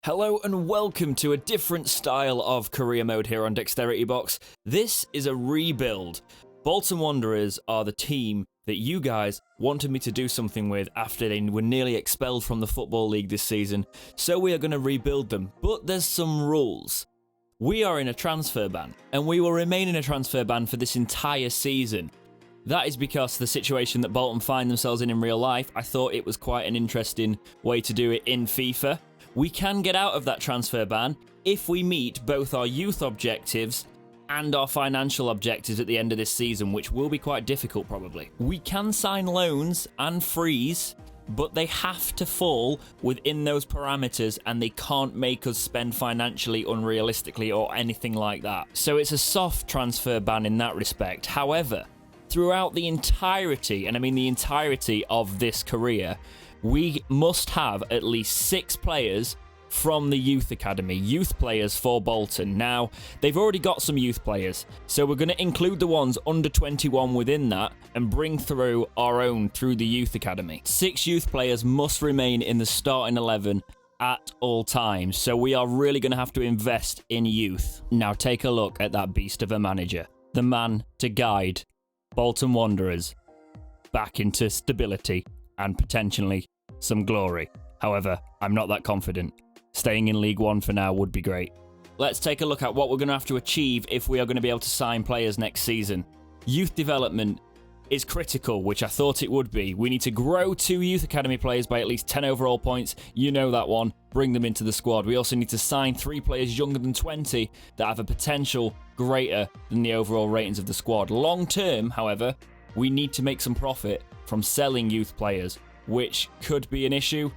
Hello and welcome to a different style of career mode here on dexteritybox. This is a rebuild. Bolton Wanderers are the team that you guys wanted me to do something with after they were nearly expelled from the Football League this season, so we are going to rebuild them. But there's some rules. We are in a transfer ban, and we will remain in a transfer ban for this entire season. That is because the situation that Bolton find themselves in real life, I thought it was quite an interesting way to do it in FIFA. We can get out of that transfer ban if we meet both our youth objectives and our financial objectives at the end of this season, which will be quite difficult probably. We can sign loans and frees, but they have to fall within those parameters and they can't make us spend financially unrealistically or anything like that. So it's a soft transfer ban in that respect. However, throughout the entirety, and I mean the entirety of this career, we must have at least 6 players from the youth academy, youth players for Bolton. Now, they've already got some youth players, so we're going to include the ones under 21 within that and bring through our own through the youth academy. 6 youth players must remain in the starting 11 at all times, so we are really going to have to invest in youth. Now, take a look at that beast of a manager, the man to guide Bolton Wanderers back into stability and potentially some glory. However, I'm not that confident. Staying in League One for now would be great. Let's take a look at what we're going to have to achieve if we are going to be able to sign players next season. Youth development is critical, which I thought it would be. We need to grow 2 youth academy players by at least 10 overall points. You know that one. Bring them into the squad. We also need to sign 3 players younger than 20 that have a potential greater than the overall ratings of the squad. Long term, however, we need to make some profit from selling youth players, which could be an issue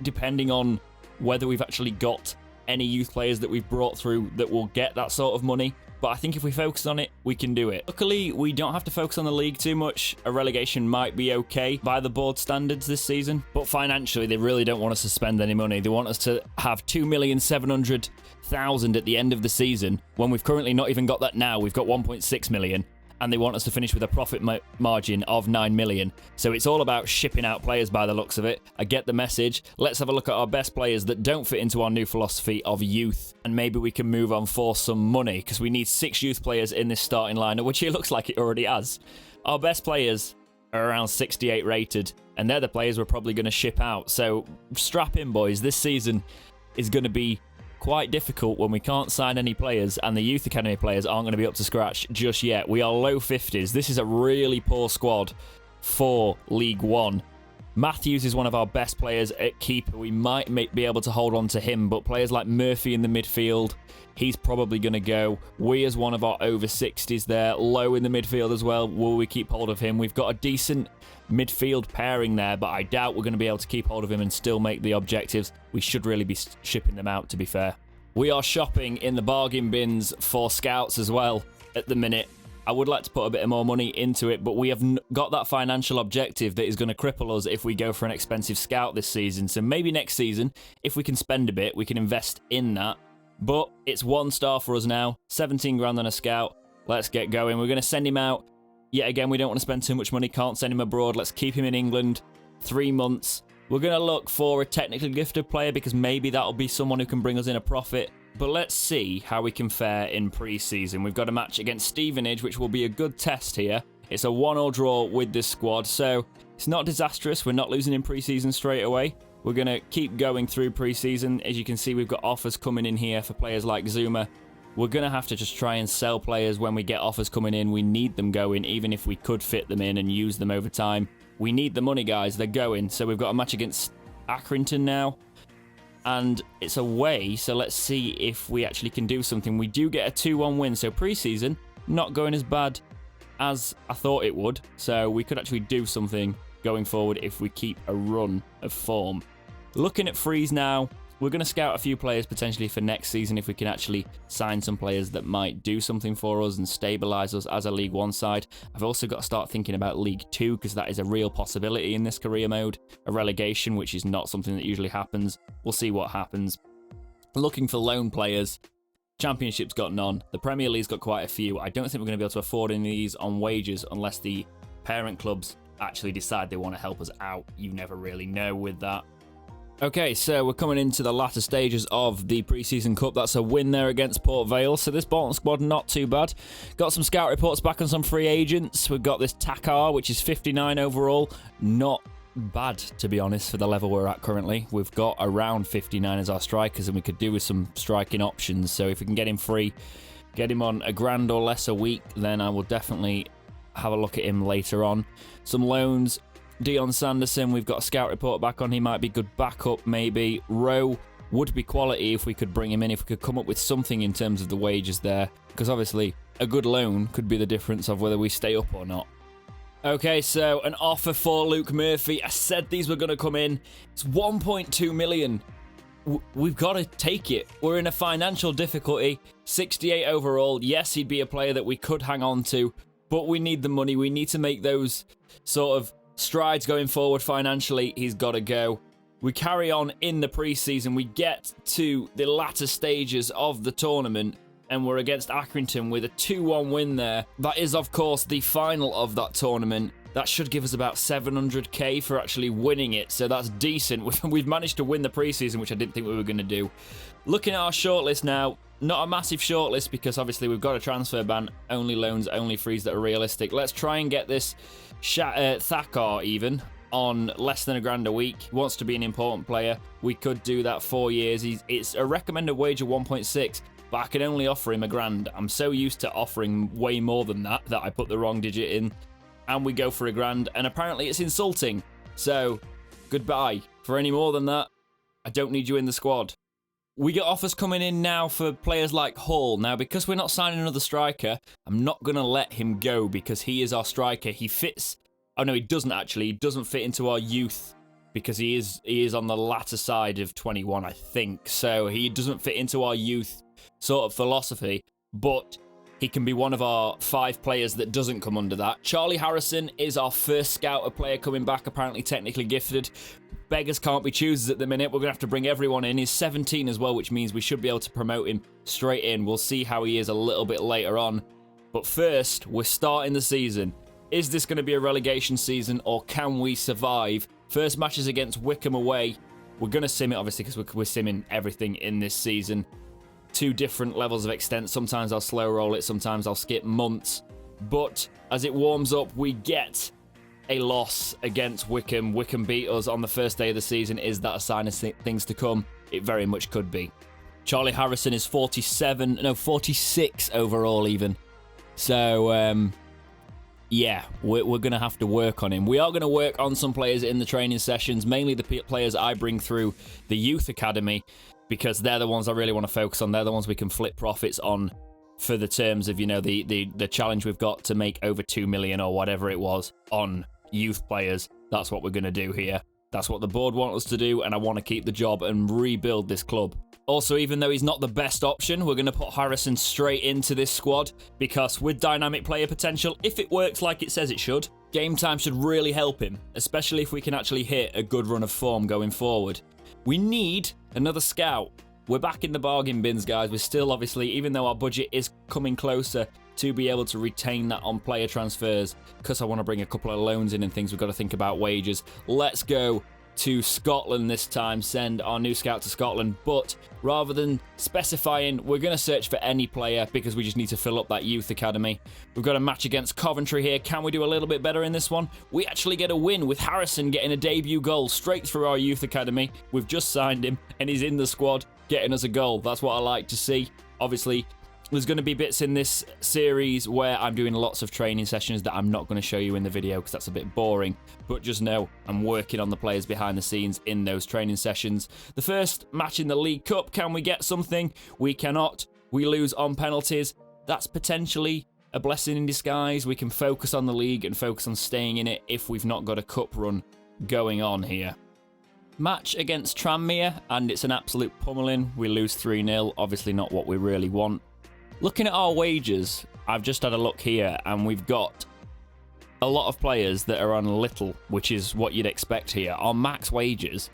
depending on whether we've actually got any youth players that we've brought through that will get that sort of money. But I think if we focus on it, we can do it. Luckily, we don't have to focus on the league too much. A relegation might be okay by the board standards this season. But financially, they really don't want us to spend any money. They want us to have 2,700,000 at the end of the season, when we've currently not even got that now. We've got 1.6 million. And they want us to finish with a profit margin of 9 million. So it's all about shipping out players by the looks of it. I get the message. Let's have a look at our best players that don't fit into our new philosophy of youth. And maybe we can move on for some money, because we need 6 youth players in this starting lineup, which it looks like it already has. Our best players are around 68 rated, and they're the players we're probably going to ship out. So strap in, boys. This season is going to be quite difficult when we can't sign any players and the youth academy players aren't going to be up to scratch just yet. We are low 50s. This is a really poor squad for League One. Matthews is one of our best players at keeper. We might be able to hold on to him, but players like Murphy in the midfield, he's probably going to go. Weir's one of our over 60s there, low in the midfield as well. Will we keep hold of him? We've got a decent midfield pairing there, but I doubt we're going to be able to keep hold of him and still make the objectives. We should really be shipping them out, to be fair. We are shopping in the bargain bins for scouts as well at the minute. I would like to put a bit more money into it, but we have got that financial objective that is going to cripple us if we go for an expensive scout this season. So maybe next season, if we can spend a bit, we can invest in that. But it's 1 star for us now, 17 grand on a scout. Let's get going. We're going to send him out. Yet again, we don't want to spend too much money, can't send him abroad. Let's keep him in England, 3 months. We're going to look for a technically gifted player because maybe that'll be someone who can bring us in a profit. But let's see how we can fare in pre-season. We've got a match against Stevenage, which will be a good test here. It's a 1-1 draw with this squad, so it's not disastrous. We're not losing in pre-season straight away. We're going to keep going through pre-season. As you can see, we've got offers coming in here for players like Zuma. We're going to have to just try and sell players when we get offers coming in. We need them going, even if we could fit them in and use them over time. We need the money, guys. They're going. So we've got a match against Accrington now. And it's away, so let's see if we actually can do something. We do get a 2-1 win, so pre-season not going as bad as I thought it would. So we could actually do something going forward if we keep a run of form. Looking at frees now, we're going to scout a few players potentially for next season if we can actually sign some players that might do something for us and stabilise us as a League One side. I've also got to start thinking about League Two because that is a real possibility in this career mode. A relegation, which is not something that usually happens. We'll see what happens. Looking for loan players. Championship's got none. The Premier League's got quite a few. I don't think we're going to be able to afford any of these on wages unless the parent clubs actually decide they want to help us out. You never really know with that. Okay, so we're coming into the latter stages of the pre-season cup. That's a win there against Port Vale. So this Bolton squad, not too bad. Got some scout reports back on some free agents. We've got this Takar, which is 59 overall. Not bad, to be honest, for the level we're at currently. We've got around 59 as our strikers, and we could do with some striking options. So if we can get him free, get him on a grand or less a week, then I will definitely have a look at him later on. Some loans. Dion Sanderson, we've got a scout report back on. He might be good backup, maybe. Rowe would be quality if we could bring him in, if we could come up with something in terms of the wages there. Because obviously, a good loan could be the difference of whether we stay up or not. Okay, so an offer for Luke Murphy. I said these were going to come in. It's 1.2 million. We've got to take it. We're in a financial difficulty. 68 overall. Yes, he'd be a player that we could hang on to, but we need the money. We need to make those sort of strides going forward financially. He's got to go. We carry on in the preseason. We get to the latter stages of the tournament, and we're against Accrington with a 2-1 win there. That is, of course, the final of that tournament. That should give us about 700k for actually winning it, so that's decent. We've managed to win the preseason, which I didn't think we were going to do. Looking at our shortlist now, not a massive shortlist because obviously we've got a transfer ban, only loans, only frees that are realistic. Let's try and get this Thakar even on less than a grand a week. He wants to be an important player. We could do that 4 years. It's a recommended wage of 1.6, but I can only offer him a grand. I'm so used to offering way more than that I put the wrong digit in, and we go for a grand, and apparently it's insulting. So goodbye. For any more than that, I don't need you in the squad. We get offers coming in now for players like Hall. Now, because we're not signing another striker, I'm not going to let him go because he is our striker. He fits... Oh, no, he doesn't actually. He doesn't fit into our youth because he is on the latter side of 21, I think. So he doesn't fit into our youth sort of philosophy, but he can be one of our 5 players that doesn't come under that. Charlie Harrison is our first scouter player coming back, apparently technically gifted. Beggars can't be choosers at the minute. We're going to have to bring everyone in. He's 17 as well, which means we should be able to promote him straight in. We'll see how he is a little bit later on. But first, we're starting the season. Is this going to be a relegation season, or can we survive? First match is against Wickham away. We're going to sim it, obviously, because we're simming everything in this season. 2 different levels of extent. Sometimes I'll slow roll it, sometimes I'll skip months. But as it warms up, we get a loss against Wickham. Wickham beat us on the first day of the season. Is that a sign of things to come? It very much could be. Charlie Harrison is 46 overall even. So, yeah, we're going to have to work on him. We are going to work on some players in the training sessions, mainly the players I bring through the youth academy, because they're the ones I really want to focus on. They're the ones we can flip profits on for the terms of, you know, the challenge we've got to make over 2 million or whatever it was on youth players. That's what we're going to do here. That's what the board want us to do, and I want to keep the job and rebuild this club. Also, even though he's not the best option, we're going to put Harrison straight into this squad, because with dynamic player potential, if it works like it says it should, game time should really help him, especially if we can actually hit a good run of form going forward. We need another scout. We're back in the bargain bins, guys. We're still, obviously, even though our budget is coming closer to be able to retain that on player transfers, because I want to bring a couple of loans in and things, we've got to think about wages. Let's go to Scotland this time, send our new scout to Scotland, but rather than specifying, we're going to search for any player because we just need to fill up that youth academy. We've got a match against Coventry here. Can we do a little bit better in this one? We actually get a win with Harrison getting a debut goal straight through our youth academy. We've just signed him and he's in the squad getting us a goal. That's what I like to see. Obviously, there's going to be bits in this series where I'm doing lots of training sessions that I'm not going to show you in the video because that's a bit boring. But just know I'm working on the players behind the scenes in those training sessions. The first match in the League Cup, can we get something? We cannot. We lose on penalties. That's potentially a blessing in disguise. We can focus on the league and focus on staying in it if we've not got a cup run going on here. Match against Tranmere, and it's an absolute pummeling. We lose 3-0. Obviously not what we really want. Looking at our wages, I've just had a look here, and we've got a lot of players that are on little, which is what you'd expect here. Our max wages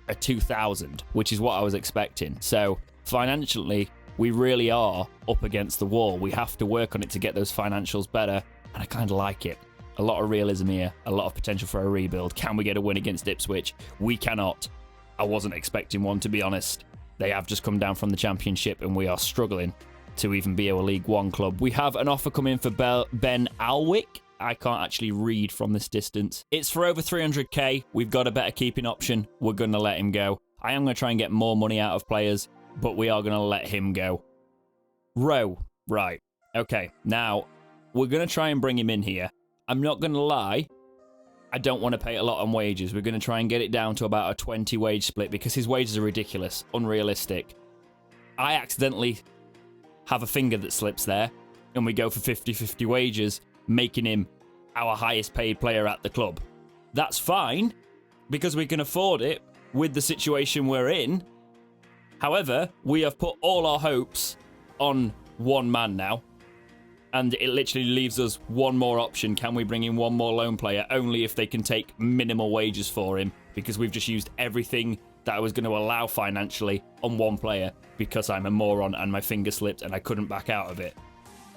are 2,000, which is what I was expecting. So financially, we really are up against the wall. We have to work on it to get those financials better, and I kind of like it. A lot of realism here, a lot of potential for a rebuild. Can we get a win against Ipswich? We cannot. I wasn't expecting one, to be honest. They have just come down from the Championship, and we are struggling to even be a League One club. We have an offer coming for Ben Alwick. I can't actually read from this distance. It's for over 300k. We've got a better keeping option. We're going to let him go. I am going to try and get more money out of players, but we are going to let him go. Rowe. Right. Okay. Now, we're going to try and bring him in here. I'm not going to lie. I don't want to pay a lot on wages. We're going to try and get it down to about a 20 wage split because his wages are ridiculous, unrealistic. I accidentally have a finger that slips there, and we go for 50-50 wages, making him our highest paid player at the club. That's fine, because we can afford it with the situation we're in. However, we have put all our hopes on one man now, and it literally leaves us one more option. Can we bring in one more loan player? Only if they can take minimal wages for him, because we've just used everything that I was going to allow financially on one player because I'm a moron and my finger slipped and I couldn't back out of it.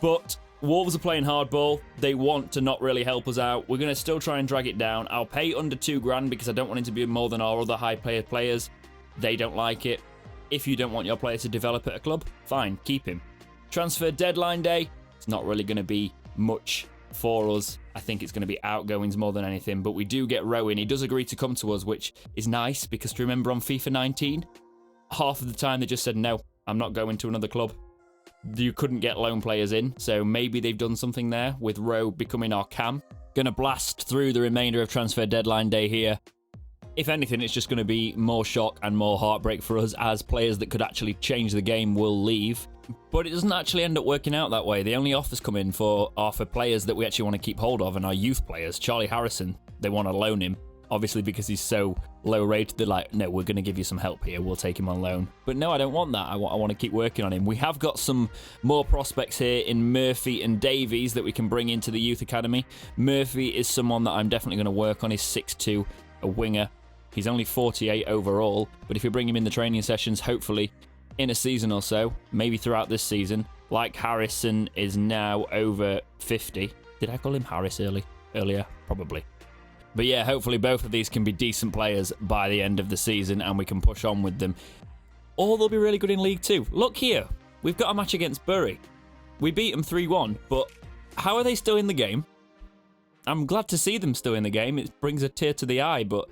But Wolves are playing hardball. They want to not really help us out. We're going to still try and drag it down. I'll pay under $2,000 because I don't want it to be more than our other high-paid players. They don't like it. If you don't want your player to develop at a club, fine, keep him. Transfer deadline day, it's not really going to be much for us. I think it's going to be outgoings more than anything, but we do get Rowan. He does agree to come to us, which is nice because do you remember on FIFA 19, half of the time they just said, no, I'm not going to another club. You couldn't get loan players in, so maybe they've done something there with Rowe becoming our cam. Gonna blast through the remainder of transfer deadline day here. If anything, it's just going to be more shock and more heartbreak for us as players that could actually change the game will leave. But it doesn't actually end up working out that way. The only offers come in are for players that we actually want to keep hold of, and our youth players. Charlie Harrison, they want to loan him. Obviously, because he's so low rated, they're like, no, we're going to give you some help here. We'll take him on loan. But no, I don't want that. I want to keep working on him. We have got some more prospects here in Murphy and Davies that we can bring into the youth academy. Murphy is someone that I'm definitely going to work on. He's 6'2", a winger. He's only 48 overall, but if you bring him in the training sessions, hopefully in a season or so, maybe throughout this season, like Harrison is now over 50. Did I call him Harris earlier? Probably. But yeah, hopefully both of these can be decent players by the end of the season and we can push on with them. Or they'll be really good in League 2. Look here, we've got a match against Bury. We beat them 3-1, but how are they still in the game? I'm glad to see them still in the game. It brings a tear to the eye, but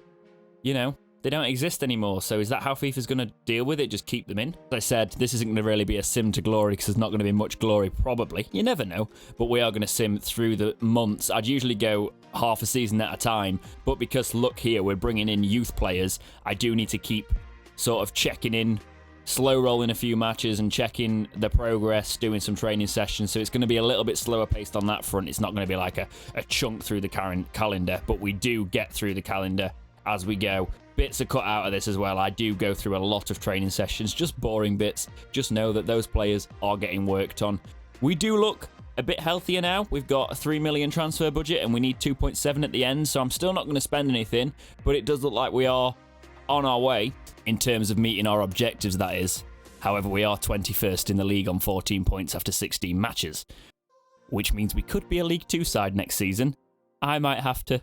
you know, they don't exist anymore. So is that how FIFA's going to deal with it? Just keep them in? As I said, this isn't going to really be a sim to glory because there's not going to be much glory, probably. You never know. But we are going to sim through the months. I'd usually go half a season at a time. But because, look here, we're bringing in youth players, I do need to keep sort of checking in, slow rolling a few matches and checking the progress, doing some training sessions. So it's going to be a little bit slower paced on that front. It's not going to be like a chunk through the current calendar. But we do get through the calendar as we go. Bits are cut out of this as well. I do go through a lot of training sessions, just boring bits. Just know that those players are getting worked on. We do look a bit healthier now. We've got a 3 million transfer budget and we need 2.7 at the end, so I'm still not going to spend anything, but it does look like we are on our way in terms of meeting our objectives, that is. However, we are 21st in the league on 14 points after 16 matches, which means we could be a League 2 side next season. I might have to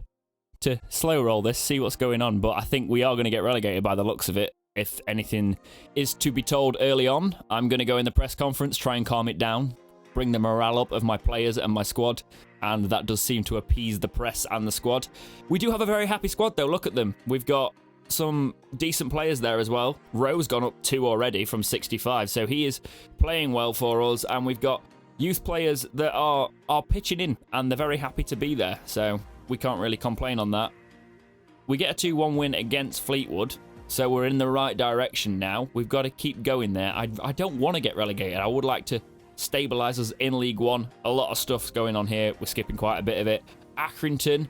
slow roll this, see what's going on, but I think we are going to get relegated by the looks of it. If anything is to be told early on, I'm going to go in the press conference, try and calm it down, bring the morale up of my players and my squad, and that does seem to appease the press and the squad. We do have a very happy squad though, look at them. We've got some decent players there as well. Rowe's gone up 2 already from 65, so he is playing well for us, and we've got youth players that are pitching in, and they're very happy to be there, so we can't really complain on that. We get a 2-1 win against Fleetwood, so we're in the right direction now. We've got to keep going there. I don't want to get relegated. I would like to stabilise us in League 1. A lot of stuff's going on here. We're skipping quite a bit of it. Accrington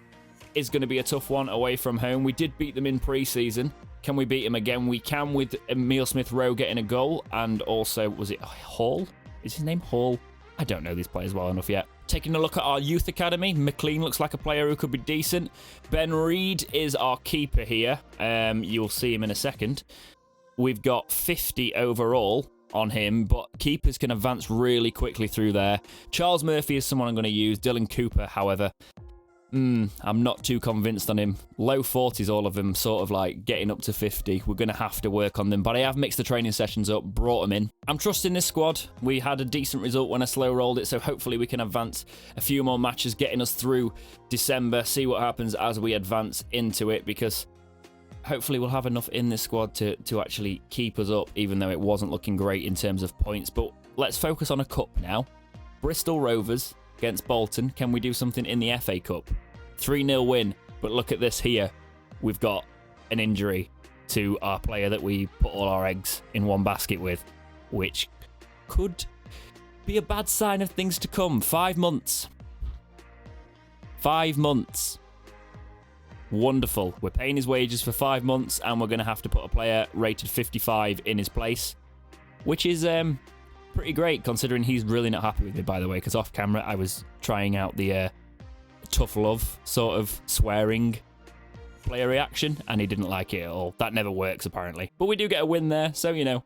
is going to be a tough one away from home. We did beat them in pre-season. Can we beat them again? We can with Emile Smith-Rowe getting a goal, and also, was it Hall? Is his name Hall? I don't know these players well enough yet. Taking a look at our youth academy, McLean looks like a player who could be decent. Ben Reed is our keeper here. You'll see him in a second. We've got 50 overall on him, but keepers can advance really quickly through there. Charles Murphy is someone I'm going to use. Dylan Cooper, however, I'm not too convinced on him. Low 40s, all of them, sort of like getting up to 50. We're going to have to work on them, but I have mixed the training sessions up, brought them in. I'm trusting this squad. We had a decent result when I slow rolled it, so hopefully we can advance a few more matches, getting us through December, see what happens as we advance into it, because hopefully we'll have enough in this squad to actually keep us up, even though it wasn't looking great in terms of points. But let's focus on a cup now. Bristol Rovers against Bolton. Can we do something in the FA Cup? 3-0 win, but look at this here. We've got an injury to our player that we put all our eggs in one basket with, which could be a bad sign of things to come. 5 months. 5 months. Wonderful. We're paying his wages for 5 months, and we're going to have to put a player rated 55 in his place, which is pretty great, considering he's really not happy with me, by the way, because off camera I was trying out the tough love sort of swearing player reaction, and he didn't like it at all. That never works, apparently. But we do get a win there, so, you know,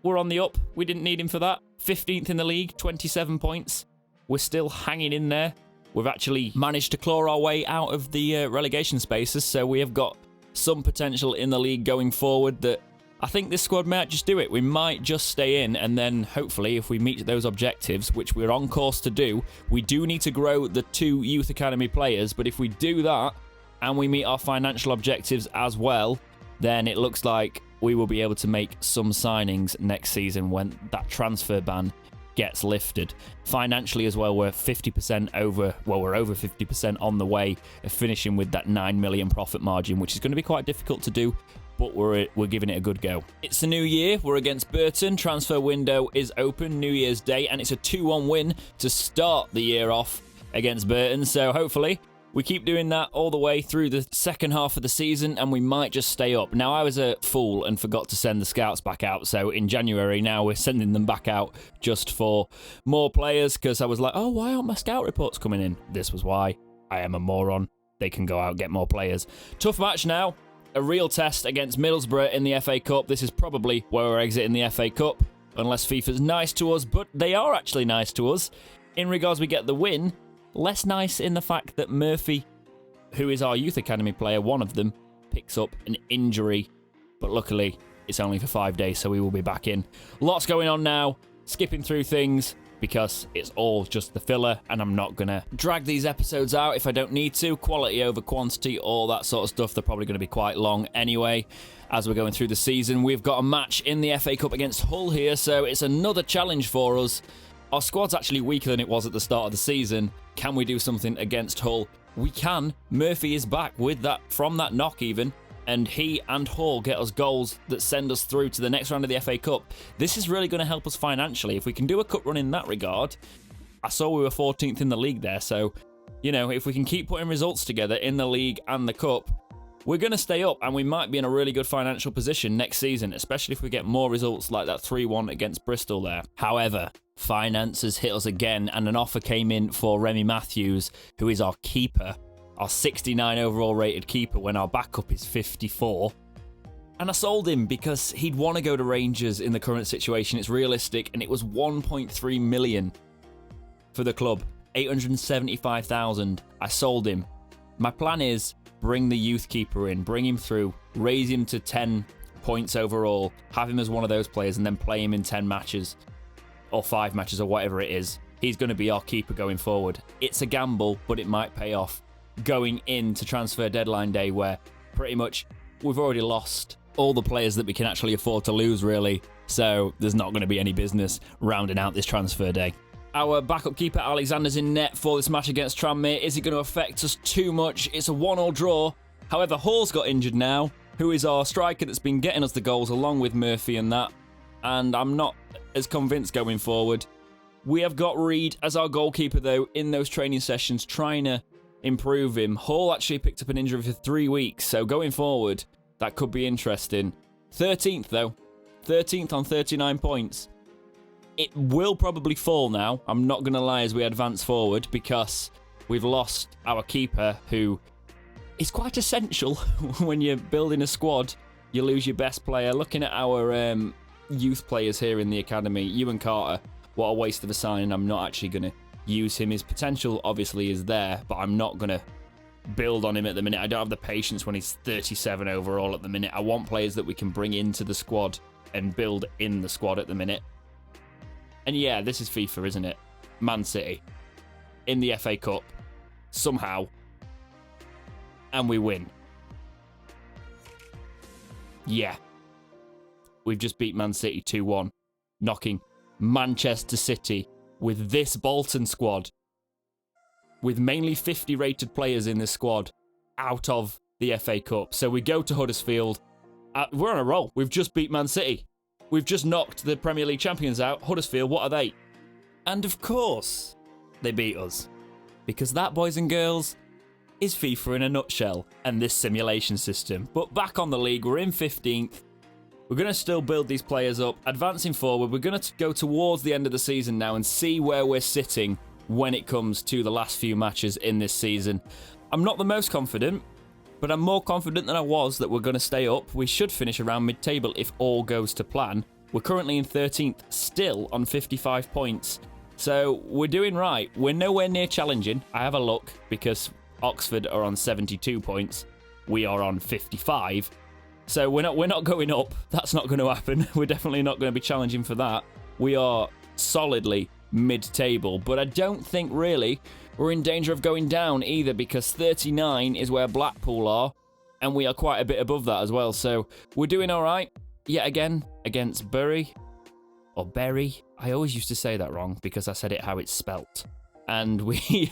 we're on the up. We didn't need him for that. 15th in the league, 27 points. We're still hanging in there. We've actually managed to claw our way out of the relegation spaces, so we have got some potential in the league going forward that I think this squad might just do it. We might just stay in, and then hopefully if we meet those objectives, which we're on course to do, we do need to grow the 2 youth academy players, but if we do that and we meet our financial objectives as well, then it looks like we will be able to make some signings next season when that transfer ban gets lifted. Financially as well, we're 50% over, well, we're over 50% on the way of finishing with that 9 million profit margin, which is going to be quite difficult to do, but we're giving it a good go. It's a new year. We're against Burton. Transfer window is open New Year's Day, and it's a 2-1 win to start the year off against Burton. So hopefully we keep doing that all the way through the second half of the season, and we might just stay up. Now, I was a fool and forgot to send the scouts back out, so in January now we're sending them back out just for more players, because I was like, oh, why aren't my scout reports coming in? This was why. I am a moron. They can go out and get more players. Tough match now. A real test against Middlesbrough in the FA Cup. This is probably where we're exiting the FA Cup, unless FIFA's nice to us, but they are actually nice to us. In regards we get the win, less nice in the fact that Murphy, who is our youth academy player, one of them, picks up an injury, but luckily it's only for 5 days, so we will be back in. Lots going on now, skipping through things, because it's all just the filler, and I'm not going to drag these episodes out if I don't need to. Quality over quantity, all that sort of stuff. They're probably going to be quite long anyway as we're going through the season. We've got a match in the FA Cup against Hull here, so it's another challenge for us. Our squad's actually weaker than it was at the start of the season. Can we do something against Hull? We can. Murphy is back with that, from that knock even, and he and Hall get us goals that send us through to the next round of the FA Cup. This is really going to help us financially. If we can do a cup run in that regard, I saw we were 14th in the league there, so, you know, if we can keep putting results together in the league and the cup, we're going to stay up, and we might be in a really good financial position next season, especially if we get more results like that 3-1 against Bristol there. However, finances hit us again, and an offer came in for Remy Matthews, who is our keeper, our 69 overall rated keeper, when our backup is 54. And I sold him because he'd want to go to Rangers in the current situation. It's realistic, and it was 1.3 million for the club. 875,000. I sold him. My plan is bring the youth keeper in, bring him through, raise him to 10 points overall, have him as one of those players, and then play him in 10 matches or 5 matches or whatever it is. He's going to be our keeper going forward. It's a gamble, but it might pay off going into transfer deadline day, where pretty much we've already lost all the players that we can actually afford to lose, really. So there's not going to be any business rounding out this transfer day. Our backup keeper Alexander's in net for this match against Tranmere. Is it going to affect us too much? It's a 1-1 draw. However, Hall's got injured now, who is our striker that's been getting us the goals along with Murphy and that. And I'm not as convinced going forward. We have got Reed as our goalkeeper, though, in those training sessions, trying to improve him. Hall actually picked up an injury for 3 weeks, so going forward, that could be interesting. 13th, though. 13th on 39 points. It will probably fall now, I'm not going to lie, as we advance forward, because we've lost our keeper, who is quite essential when you're building a squad. You lose your best player. Looking at our youth players here in the academy, Ewan Carter, what a waste of a signing. I'm not actually going to use him. His potential obviously is there, but I'm not going to build on him at the minute. I don't have the patience when he's 37 overall at the minute. I want players that we can bring into the squad and build in the squad at the minute. And yeah, this is FIFA, isn't it? Man City in the FA Cup somehow, and we win. Yeah. We've just beat Man City 2-1, knocking Manchester City with this Bolton squad, with mainly 50 rated players in this squad, out of the FA Cup. So we go to Huddersfield. We're on a roll. We've just beat Man City. We've just knocked the Premier League champions out. Huddersfield, what are they? And of course, they beat us. Because that, boys and girls, is FIFA in a nutshell and this simulation system. But back on the league, we're in 15th. We're going to still build these players up. Advancing forward, we're going to go towards the end of the season now and see where we're sitting when it comes to the last few matches in this season. I'm not the most confident, but I'm more confident than I was that we're going to stay up. We should finish around mid-table if all goes to plan. We're currently in 13th, still on 55 points. So we're doing right. We're nowhere near challenging. I have a look because Oxford are on 72 points. We are on 55. So we're not going up. That's not going to happen. We're definitely not going to be challenging for that. We are solidly mid-table, but I don't think really we're in danger of going down either, because 39 is where Blackpool are, and we are quite a bit above that as well. So we're doing all right. Yet again against Bury. Or Berry. I always used to say that wrong because I said it how it's spelt. And we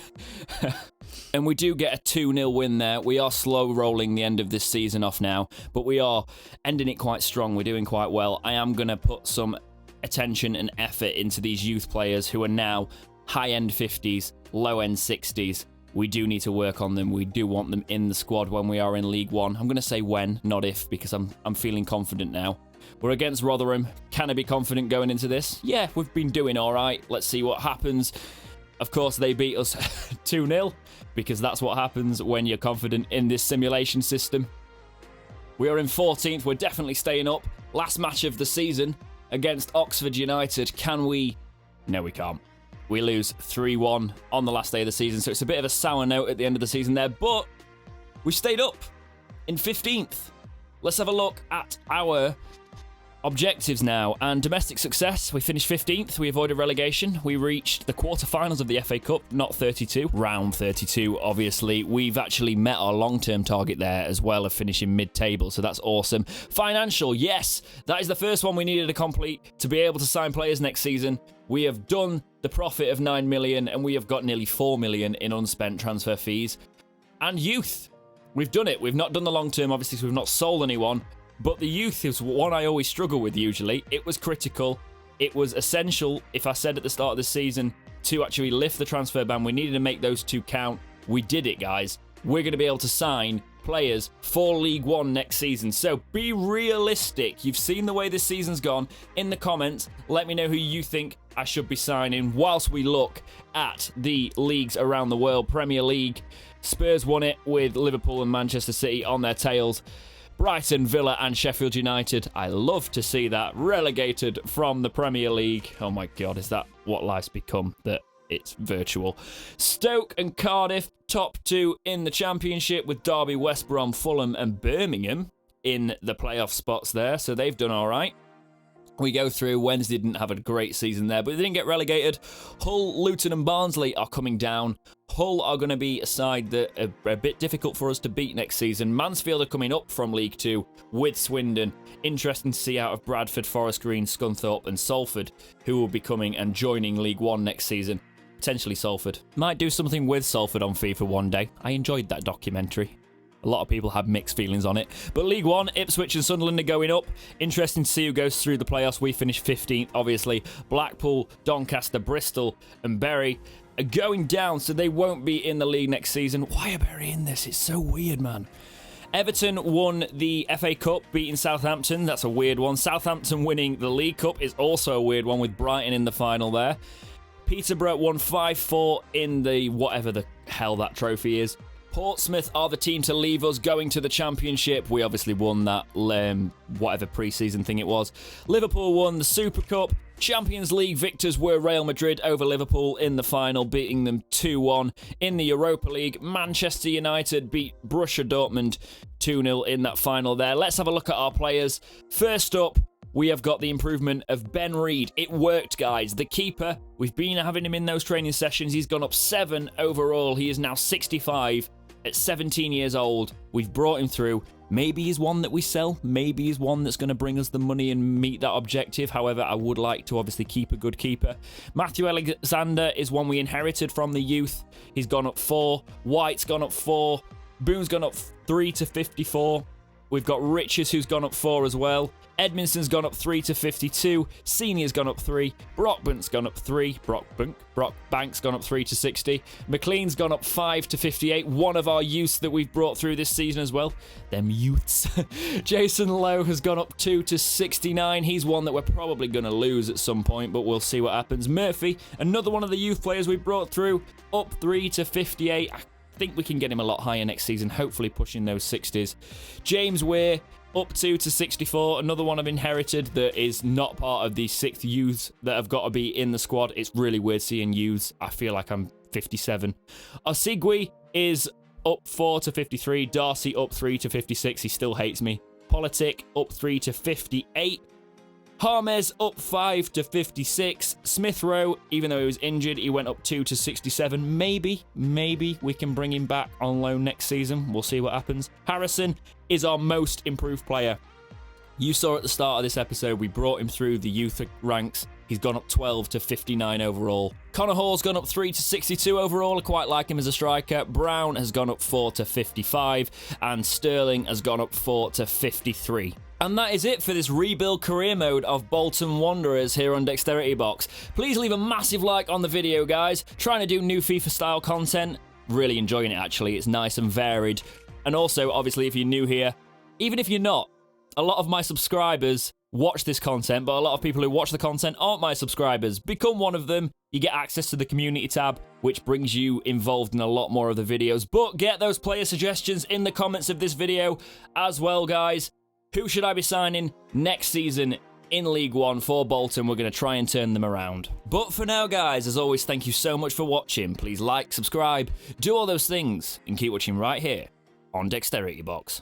do get a 2-0 win there. We are slow rolling the end of this season off now, but we are ending it quite strong. We're doing quite well. I am going to put some attention and effort into these youth players who are now high-end 50s, low-end 60s. We do need to work on them. We do want them in the squad when we are in League One. I'm going to say when, not if, because I'm feeling confident now. We're against Rotherham. Can I be confident going into this? Yeah, we've been doing all right. Let's see what happens. Of course, they beat us 2-0, because that's what happens when you're confident in this simulation system. We are in 14th. We're definitely staying up. Last match of the season against Oxford United. Can we? No, we can't. We lose 3-1 on the last day of the season, so it's a bit of a sour note at the end of the season there, but we stayed up in 15th. Let's have a look at our objectives now, and domestic success. We finished 15th. We avoided relegation. We reached the quarterfinals of the FA Cup, not 32. Round 32, obviously. We've actually met our long-term target there as well of finishing mid-table, so that's awesome. Financial, yes, that is the first one we needed to complete to be able to sign players next season. We have done the profit of 9 million, and we have got nearly 4 million in unspent transfer fees. And youth, we've done it. We've not done the long-term, obviously, so we've not sold anyone. But the youth is one I always struggle with usually. It was critical. It was essential, if I said at the start of the season, to actually lift the transfer ban. We needed to make those two count. We did it, guys. We're going to be able to sign players for League One next season. So be realistic. You've seen the way this season's gone. In the comments, let me know who you think I should be signing whilst we look at the leagues around the world. Premier League, Spurs won it with Liverpool and Manchester City on their tails. Brighton, Villa and Sheffield United, I love to see that, relegated from the Premier League. Oh my God, is that what life's become, that it's virtual? Stoke and Cardiff, top two in the Championship, with Derby, West Brom, Fulham and Birmingham in the playoff spots there, so they've done all right. We go through. Wednesday didn't have a great season there, but they didn't get relegated. Hull, Luton and Barnsley are coming down. Hull are going to be a side that are a bit difficult for us to beat next season. Mansfield are coming up from League 2 with Swindon. Interesting to see out of Bradford, Forest Green, Scunthorpe and Salford, who will be coming and joining League 1 next season. Potentially Salford. Might do something with Salford on FIFA one day. I enjoyed that documentary. A lot of people had mixed feelings on it. But League 1, Ipswich and Sunderland are going up. Interesting to see who goes through the playoffs. We finished 15th, obviously. Blackpool, Doncaster, Bristol and Bury are going down, so they won't be in the league next season. Why are Bury in this? It's so weird, man. Everton won the FA Cup, beating Southampton. That's a weird one. Southampton winning the League Cup is also a weird one, with Brighton in the final there. Peterborough won 5-4 in the whatever the hell that trophy is. Portsmouth are the team to leave us going to the Championship. We obviously won that, whatever pre-season thing it was. Liverpool won the Super Cup. Champions League victors were Real Madrid over Liverpool in the final, beating them 2-1. In the Europa League, Manchester United beat Borussia Dortmund 2-0 in that final there. Let's have a look at our players. First up, we have got the improvement of Ben Reed. It worked, guys. The keeper, we've been having him in those training sessions. He's gone up 7 overall. He is now 65 at 17 years old. We've brought him through. Maybe he's one that we sell. Maybe he's one that's going to bring us the money and meet that objective. However, I would like to obviously keep a good keeper. Matthew Alexander is one we inherited from the youth. He's gone up 4. White's gone up 4. Boone's gone up 3 to 54. We've got Richards, who's gone up 4 as well. Edmondson's gone up 3 to 52. Senior's gone up 3. Brockbank's gone up 3. Brockbank's gone up 3 to 60. McLean's gone up 5 to 58. One of our youths that we've brought through this season as well. Them youths. Jason Lowe has gone up 2 to 69. He's one that we're probably going to lose at some point, but we'll see what happens. Murphy, another one of the youth players we brought through, up 3 to 58. I think we can get him a lot higher next season, hopefully pushing those 60s. James Weir, up 2 to 64, another one I've inherited that is not part of the 6th youths that have got to be in the squad. It's really weird seeing youths. I feel like I'm 57. Osigui is up 4 to 53. Darcy up 3 to 56. He still hates me. Politic up 3 to 58. Harmes up 5 to 56. Smith Rowe, even though he was injured, he went up 2 to 67. Maybe we can bring him back on loan next season. We'll see what happens. Harrison is our most improved player. You saw at the start of this episode, we brought him through the youth ranks. He's gone up 12 to 59 overall. Connor Hall's gone up 3 to 62 overall. I quite like him as a striker. Brown has gone up 4 to 55. And Sterling has gone up 4 to 53. And that is it for this rebuild career mode of Bolton Wanderers here on Dexterity Box. Please leave a massive like on the video, guys. Trying to do new FIFA style content. Really enjoying it, actually. It's nice and varied. And also, obviously, if you're new here, even if you're not, a lot of my subscribers watch this content, but a lot of people who watch the content aren't my subscribers. Become one of them. You get access to the community tab, which brings you involved in a lot more of the videos. But get those player suggestions in the comments of this video as well, guys. Who should I be signing next season in League One for Bolton? We're going to try and turn them around. But for now, guys, as always, thank you so much for watching. Please like, subscribe, do all those things, and keep watching right here on Dexterity Box.